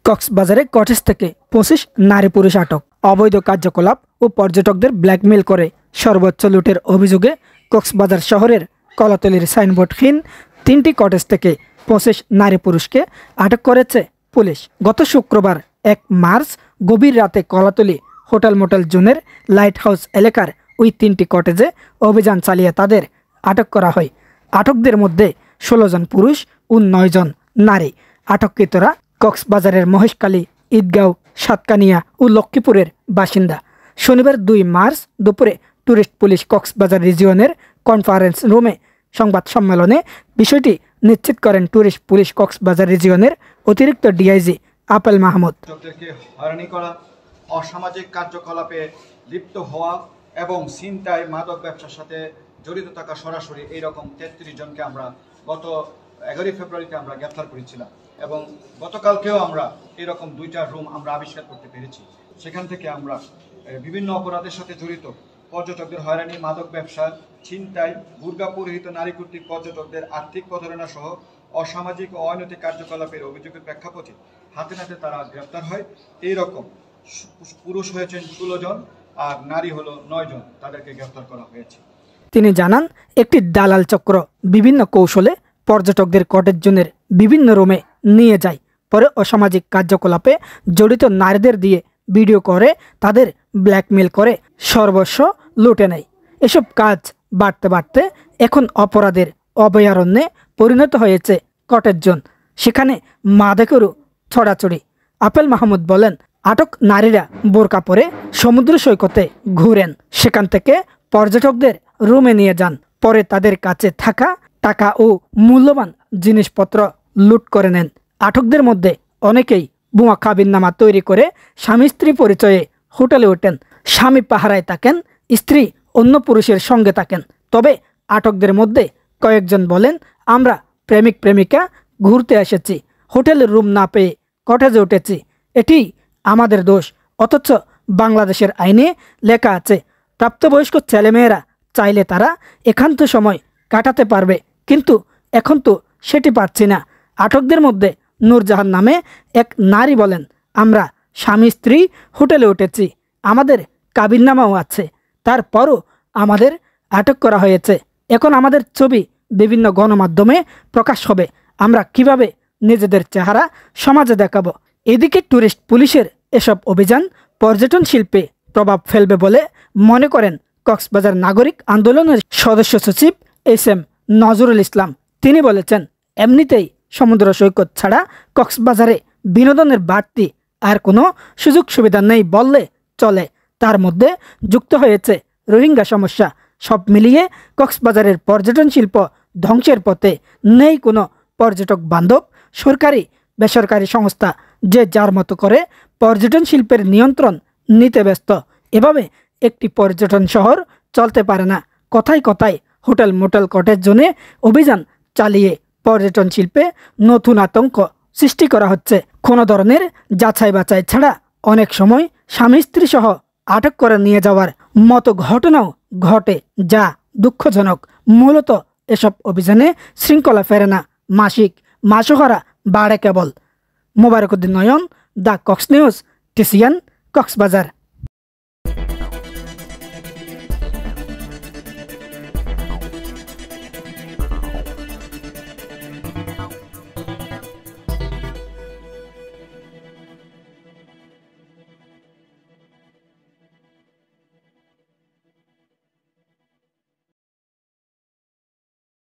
কক্সবাজারে কটেজ থেকে 25 নারী পুরুষ আটক। অবৈধ কার্যকলাপ ও পর্যটকদের ব্ল্যাকমেইল করে সর্বোচ্চ লুটের অভিযোগে কক্সবাজার শহরের কলাতলির সাইনবোর্ডহীন 3টি কটেজ থেকে 25 নারী পুরুষকে আটক করেছে পুলিশ। গত শুক্রবার 1 মার্চ গভীর রাতে কলাতলি হোটেল মোটেল জোনের লাইট হাউস এলাকার ওই 3টি কটেজে অভিযান চালিয়ে তাদের আটক করা হয়। আটকদের মধ্যে 16 জন পুরুষ ও 9 জন নারী। আটককৃতরা কক্সবাজারের মহেশখালী, ঈদগাঁও, সাতকানিয়া ও লক্ষ্মীপুরের বাসিন্দা। শনিবার 2 মার্চ দুপুরে ট্যুরিস্ট পুলিশ কক্সবাজার রিজিয়নের কনফারেন্স রুমে সংবাদ সম্মেলনে বিষয়টি নিশ্চিত করেন ট্যুরিস্ট পুলিশ কক্সবাজার রিজিয়নের অতিরিক্ত ডিআইজি আপেল মাহমুদ। হয়রানি করা, অসামাজিক কার্যকলাপে লিপ্ত হওয়া এবং ছিনতাই, মাদক ব্যবসার সাথে জড়িত থাকা সরাসরি এইরকম 33 জনকে আমরা গত 11 ফেব্রুয়ারিতে আমরা গ্রেফতার করেছিলাম এবং গতকালকেও আমরা এরকম 2টা রুম আমরা আবিষ্কার করতে পেরেছি। সেখান থেকে আমরা বিভিন্ন অপরাধের সাথে জড়িত পর্যটকদের হয়রানি, মাদক ব্যবসা, ছিনতাই, বুর্কা পরিহিত নারী কর্তৃক পর্যটকদের আর্থিক প্রতারণা সহ অসামাজিক ও অনৈতিক কার্যকলাপের অভিযোগের প্রেক্ষাপটে হাতে নাতে তারা গ্রেফতার হয়। এইরকম পুরুষ হয়েছেন 16 জন আর নারী হলো 9 জন, তাদেরকে গ্রেফতার করা হয়েছে। তিনি জানান, একটি দালাল চক্র বিভিন্ন কৌশলে পর্যটকদের কটেজ জোনের বিভিন্ন রুমে নিয়ে যায়, পরে অসামাজিক কার্যকলাপে জড়িত নারীদের দিয়ে ভিডিও করে তাদের ব্ল্যাকমেল করে সর্বস্ব লুটে নেয়। এসব কাজ বাড়তে বাড়তে এখন অপরাধের অভয়ারণ্যে পরিণত হয়েছে কটেজ জোন। সেখানে মাদকেরও ছড়াছড়ি। আপেল মাহমুদ বলেন, আটক নারীরা বোরকা পরে সমুদ্র সৈকতে ঘুরেন, সেখান থেকে পর্যটকদের রুমে নিয়ে যান, পরে তাদের কাছে থাকা টাকা ও মূল্যবান জিনিসপত্র লুট করে নেন। আটকদের মধ্যে অনেকেই বোমা কাবিননামা তৈরি করে স্বামী স্ত্রী পরিচয়ে হোটেলে ওঠেন। স্বামী পাহারায় থাকেন, স্ত্রী অন্য পুরুষের সঙ্গে থাকেন। তবে আটকদের মধ্যে কয়েকজন বলেন, আমরা প্রেমিক প্রেমিকা ঘুরতে এসেছি, হোটেলের রুম না পেয়ে কটেজে উঠেছি, এটি আমাদের দোষ। অথচ বাংলাদেশের আইনে লেখা আছে, প্রাপ্তবয়স্ক ছেলেমেয়েরা চাইলে তারা একান্ত সময় কাটাতে পারবে, কিন্তু এখন তো সেটি পারছি না। আটকদের মধ্যে নূরজাহান নামে এক নারী বলেন, আমরা স্বামী স্ত্রী হোটেলে উঠেছি, আমাদের কাবিননামাও আছে, তারপরও আমাদের আটক করা হয়েছে। এখন আমাদের ছবি বিভিন্ন গণমাধ্যমে প্রকাশ হবে, আমরা কিভাবে নিজেদের চেহারা সমাজে দেখাবো। এদিকে ট্যুরিস্ট পুলিশের এসব অভিযান পর্যটন শিল্পে প্রভাব ফেলবে বলে মনে করেন কক্সবাজার নাগরিক আন্দোলনের সদস্য সচিব SM নজরুল ইসলাম। তিনি বলেছেন, এমনিতেই সমুদ্র সৈকত ছাড়া কক্সবাজারে বিনোদনের বাড়তি আর কোনো সুযোগ সুবিধা নেই বললে চলে। তার মধ্যে যুক্ত হয়েছে রোহিঙ্গা সমস্যা। সব মিলিয়ে কক্সবাজারের পর্যটন শিল্প ধ্বংসের পথে। নেই কোনো পর্যটক বান্ধব সরকারি বেসরকারি সংস্থা, যে যার মতো করে পর্যটন শিল্পের নিয়ন্ত্রণ নিতে ব্যস্ত। এভাবে একটি পর্যটন শহর চলতে পারে না। কথায় কথায় হোটেল মোটেল কটেজ জোনে অভিযান চালিয়ে পর্যটন শিল্পে নতুন আতঙ্ক সৃষ্টি করা হচ্ছে। কোনো ধরনের যাচাই বাছাই ছাড়া অনেক সময় স্বামী স্ত্রী সহ আটক করে নিয়ে যাওয়ার মতো ঘটনাও ঘটে, যা দুঃখজনক। মূলত এসব অভিযানে শৃঙ্খলা ফেরে না, মাসিক মাসোহারা বাড়ে কেবল। Mobarakuddin Nayan, the Cox News, TCN, Cox's Bazar.